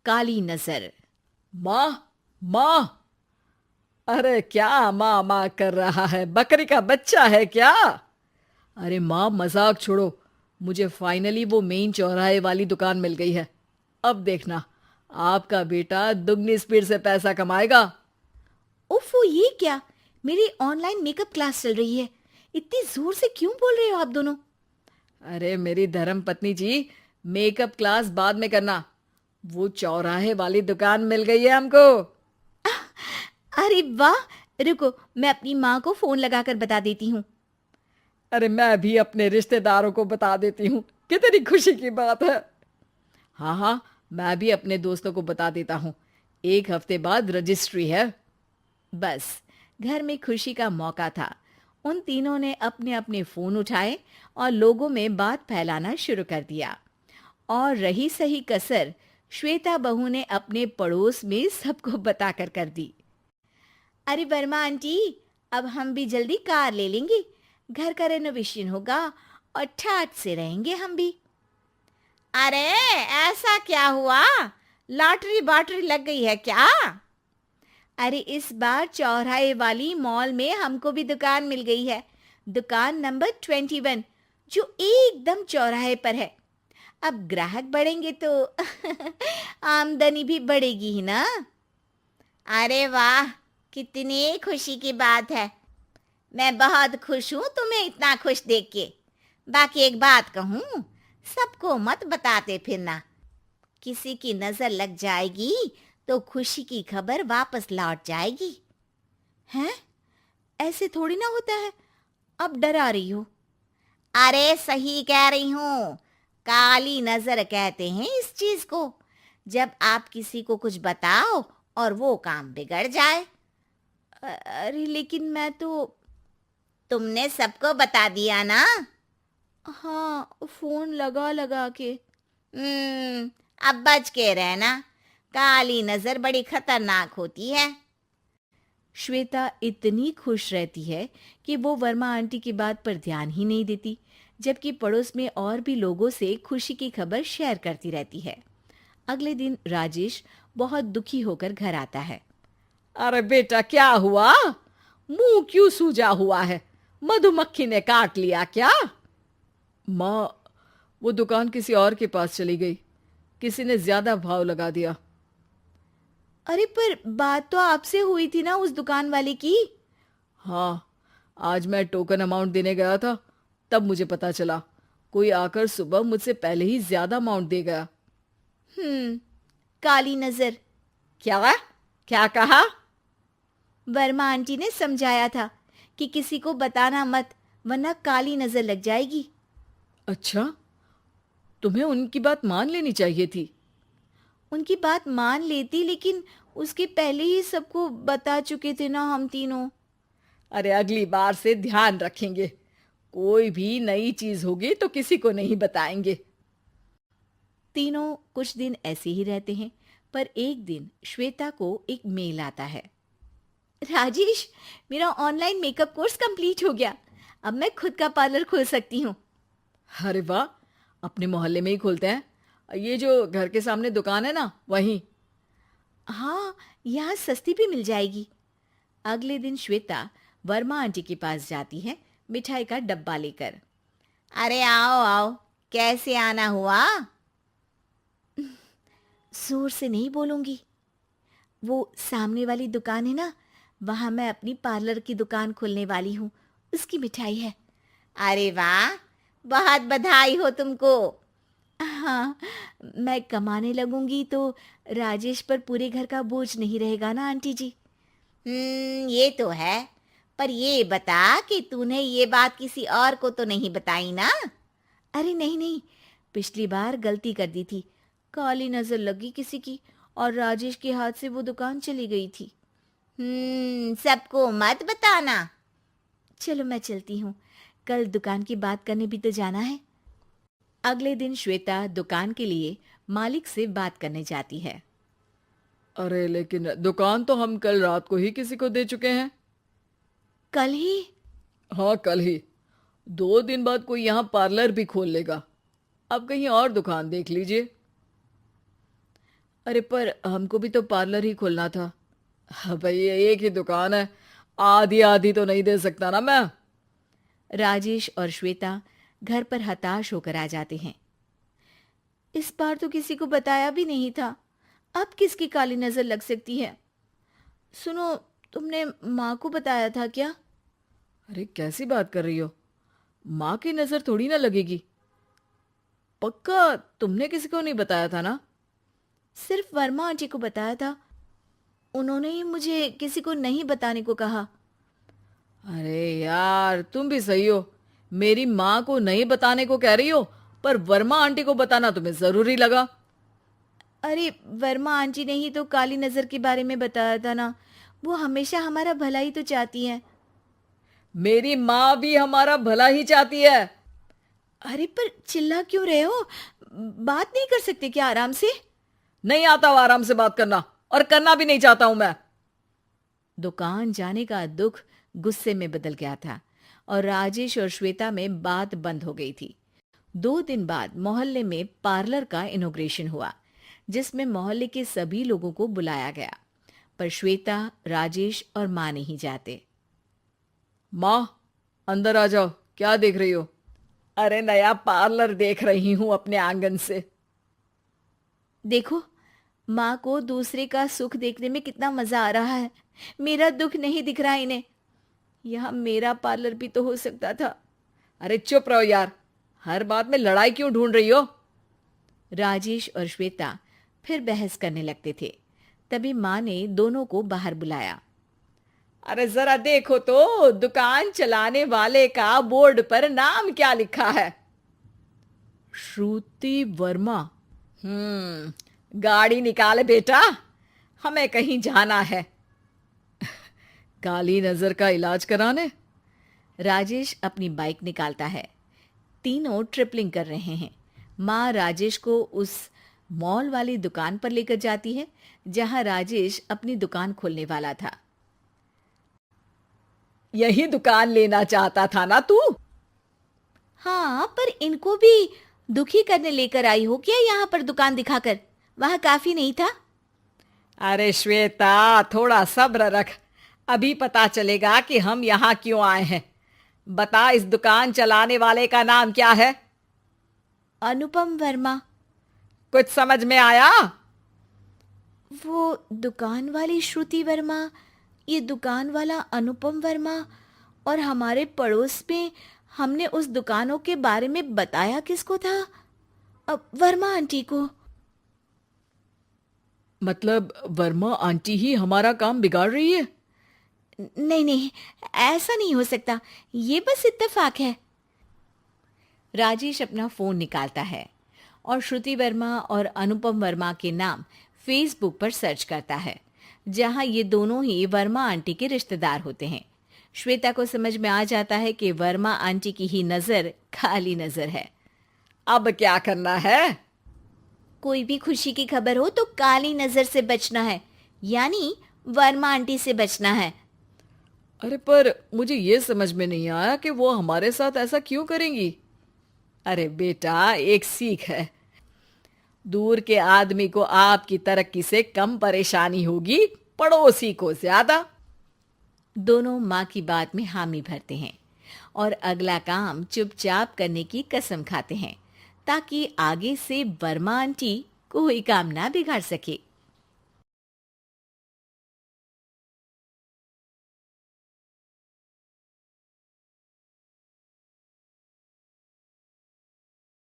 काली नजर। माँ, माँ। अरे क्या माँ माँ कर रहा है? बकरी का बच्चा है क्या? अरे माँ, मजाक छोड़ो। मुझे फाइनली वो मेन चौराहे वाली दुकान मिल गई है। अब देखना, आपका बेटा दुगनी स्पीड से पैसा कमाएगा। ओफो, ये क्या? मेरी ऑनलाइन मेकअप क्लास चल रही है। इतनी जोर से क्यों बोल रहे हो आप दोनों? अरे मेरी धर्म पत्नी जी, मेकअप क्लास बाद में करना। वो चौराहे वाली दुकान मिल गई है हमको। अरे वाह! रुको, मैं अपनी माँ को फोन लगाकर बता देती हूँ। अरे मैं भी अपने रिश्तेदारों को बता देती हूँ। कितनी खुशी की बात है। हाँ हाँ, मैं भी अपने दोस्तों को बता देता हूँ। 1 हफ्ते बाद रजिस्ट्री है। बस, घर में खुशी का मौका था। उन तीनों ने अपने अपने फोन उठाए और लोगों में बात फैलाना शुरू कर दिया। और रही सही कसर, श्वेता बहू ने अपने पड़ोस में सबको बताकर कर दी। अरे वर्मा आंटी, अब हम भी जल्दी कार ले लेंगे। घर का रेनोवेशन होगा और ठाट से रहेंगे हम भी। अरे, ऐसा क्या हुआ? लॉटरी बाटरी लग गई है क्या? अरे, इस बार चौराहे वाली मॉल में हमको भी दुकान मिल गई है। दुकान नंबर 21, जो एकदम चौराहे पर है। अब ग्राहक बढ़ेंगे तो आमदनी भी बढ़ेगी ही ना। अरे वाह, कितनी खुशी की बात है। मैं बहुत खुश हूँ तुम्हें इतना खुश देख के। बाकी एक बात कहूँ, सबको मत बताते फिरना। किसी की नजर लग जाएगी तो खुशी की खबर वापस लौट जाएगी। हैं? ऐसे थोड़ी ना होता है। अब डरा रही हो। अरे सही कह रही हूँ। काली नजर कहते हैं इस चीज को, जब आप किसी को कुछ बताओ और वो काम बिगड़ जाए। अरे लेकिन मैं तो। तुमने सबको बता दिया ना? हाँ, फोन लगा लगा के। अब बच के रहना। काली नजर बड़ी खतरनाक होती है। श्वेता इतनी खुश रहती है कि वो वर्मा आंटी की बात पर ध्यान ही नहीं देती, जबकि पड़ोस में और भी लोगों से खुशी की खबर शेयर करती रहती है। अगले दिन राजेश बहुत दुखी होकर घर आता है। अरे बेटा, क्या हुआ? मुंह क्यों सूजा हुआ है? मधुमक्खी ने काट लिया क्या? माँ, वो दुकान किसी और के पास चली गई। किसी ने ज्यादा भाव लगा दिया। अरे पर बात तो आपसे हुई थी ना उस दुकान वाले की। हाँ, आज मैं टोकन अमाउंट देने गया था, तब मुझे पता चला। कोई आकर सुबह मुझसे पहले ही ज्यादा अमाउंट दे गया। हम्म, काली नजर। क्या? क्या कहा? वर्मा आंटी ने समझाया था कि किसी को बताना मत, वरना काली नजर लग जाएगी। अच्छा, तुम्हें उनकी बात मान लेनी चाहिए थी। उनकी बात मान लेती, लेकिन उसके पहले ही सबको बता चुके थे ना हम तीनों। अरे अगली बार से ध्यान रखेंगे। कोई भी नई चीज होगी तो किसी को नहीं बताएंगे। तीनों कुछ दिन ऐसे ही रहते हैं, पर एक दिन श्वेता को एक मेल आता है। राजेश, मेरा ऑनलाइन मेकअप कोर्स कंप्लीट हो गया। अब मैं खुद का पार्लर खोल सकती हूँ। अरे वाह, अपने मोहल्ले में ही खोलते हैं। ये जो घर के सामने दुकान है ना, वहीं। हाँ, यहाँ सस्ती भी मिल जाएगी। अगले दिन श्वेता वर्मा आंटी के पास जाती है, मिठाई का डब्बा लेकर। अरे आओ आओ, कैसे आना हुआ? जोर से नहीं बोलूंगी। वो सामने वाली दुकान है ना, वहां मैं अपनी पार्लर की दुकान खोलने वाली हूँ। उसकी मिठाई है। अरे वाह, बहुत बधाई हो तुमको। हाँ, मैं कमाने लगूंगी तो राजेश पर पूरे घर का बोझ नहीं रहेगा ना आंटी जी। ये तो है। पर ये बता कि तूने ये बात किसी और को तो नहीं बताई ना? अरे नहीं नहीं, पिछली बार गलती कर दी थी। काली नजर लगी किसी की और राजेश के हाथ से वो दुकान चली गई थी। सबको मत बताना। चलो मैं चलती हूँ, कल दुकान की बात करने भी तो जाना है। अगले दिन श्वेता दुकान के लिए मालिक से बात करने जाती है। अरे लेकिन दुकान तो हम कल रात को ही किसी को दे चुके हैं। कल ही? हाँ, कल ही। 2 दिन बाद कोई यहाँ पार्लर भी खोल लेगा। अब कहीं और दुकान देख लीजिए। अरे पर हमको भी तो पार्लर ही खोलना था। हाँ भाई, ये एक ही दुकान है, आधी आधी तो नहीं दे सकता ना मैं। राजेश और श्वेता घर पर हताश होकर आ जाते हैं। इस बार तो किसी को बताया भी नहीं था, अब किसकी काली नजर लग सकती है। सुनो, तुमने माँ को बताया था क्या? अरे कैसी बात कर रही हो, माँ की नजर थोड़ी ना लगेगी। पक्का तुमने किसी को नहीं बताया था ना? सिर्फ वर्मा आंटी को बताया था, उन्होंने ही मुझे किसी को नहीं बताने को कहा। अरे यार, तुम भी सही हो, मेरी माँ को नहीं बताने को कह रही हो, पर वर्मा आंटी को बताना तुम्हें जरूरी लगा। अरे वर्मा आंटी ने ही तो काली नजर के बारे में बताया था ना, वो हमेशा हमारा भला ही तो चाहती हैं। मेरी माँ भी हमारा भला ही चाहती है। अरे पर चिल्ला क्यों रहे हो? बात नहीं कर सकते क्या आराम से? नहीं आता वो आराम से बात करना, और करना भी नहीं चाहता हूं मैं। दुकान जाने का दुख गुस्से में बदल गया था और राजेश और श्वेता में बात बंद हो गई थी। 2 दिन बाद मोहल्ले में पार्लर का इनॉग्रेशन हुआ, जिसमें मोहल्ले के सभी लोगों को बुलाया गया, पर श्वेता, राजेश और माँ नहीं जाते। माँ, अंदर आ जाओ, क्या देख रही हो? अरे नया पार्लर देख रही हूं अपने आंगन से। देखो, माँ को दूसरे का सुख देखने में कितना मजा आ रहा है, मेरा दुख नहीं दिख रहा इन्हें। यहाँ मेरा पार्लर भी तो हो सकता था। अरे चुप रहो यार, हर बात में लड़ाई क्यों ढूंढ रही हो? राजेश और श्वेता फिर बहस करने लगते थे। तभी माँ ने दोनों को बाहर बुलाया। अरे जरा देखो तो, दुकान चलाने वाले का बोर्ड पर नाम क्या लिखा है? श्रुति वर्मा। गाड़ी निकाले बेटा, हमें कहीं जाना है। काली नजर का इलाज कराने? राजेश अपनी बाइक निकालता है। तीनों ट्रिपलिंग कर रहे हैं। माँ राजेश को उस मॉल वाली दुकान पर लेकर जाती है जहां राजेश अपनी दुकान खोलने वाला था। यही दुकान लेना चाहता था ना तू? हाँ, पर इनको भी दुखी करने लेकर आई हो क्या यहाँ पर दुकान दिखाकर? वहां काफी नहीं था? अरे श्वेता, थोड़ा सब्र रख, अभी पता चलेगा कि हम यहाँ क्यों आए हैं। बता, इस दुकान चलाने वाले का नाम क्या है? अनुपम वर्मा। कुछ समझ में आया? वो दुकान वाली श्रुति वर्मा, ये दुकान वाला अनुपम वर्मा, और हमारे पड़ोस में हमने उस दुकानों के बारे में बताया किसको था? अब वर्मा आंटी को। मतलब वर्मा आंटी ही हमारा काम बिगाड़ रही है? नहीं नहीं, ऐसा नहीं हो सकता, ये बस इत्तेफाक है। राजेश अपना फोन निकालता है और श्रुति वर्मा और अनुपम वर्मा के नाम फेसबुक पर सर्च करता है, जहां ये दोनों ही वर्मा आंटी के रिश्तेदार होते हैं। श्वेता को समझ में आ जाता है कि वर्मा आंटी की ही नजर खाली नजर है। अब क्या करना है? कोई भी खुशी की खबर हो तो काली नजर से बचना है, यानी वर्मा आंटी से बचना है। अरे पर मुझे ये समझ में नहीं आया कि वो हमारे साथ ऐसा क्यों करेंगी। अरे बेटा, एक सीख है, दूर के आदमी को आपकी तरक्की से कम परेशानी होगी, पड़ोसी को ज्यादा। दोनों माँ की बात में हामी भरते हैं और अगला काम चुपचाप करने की कसम खाते हैं, ताकि आगे से वर्मा आंटी कोई काम ना बिगाड़ सके।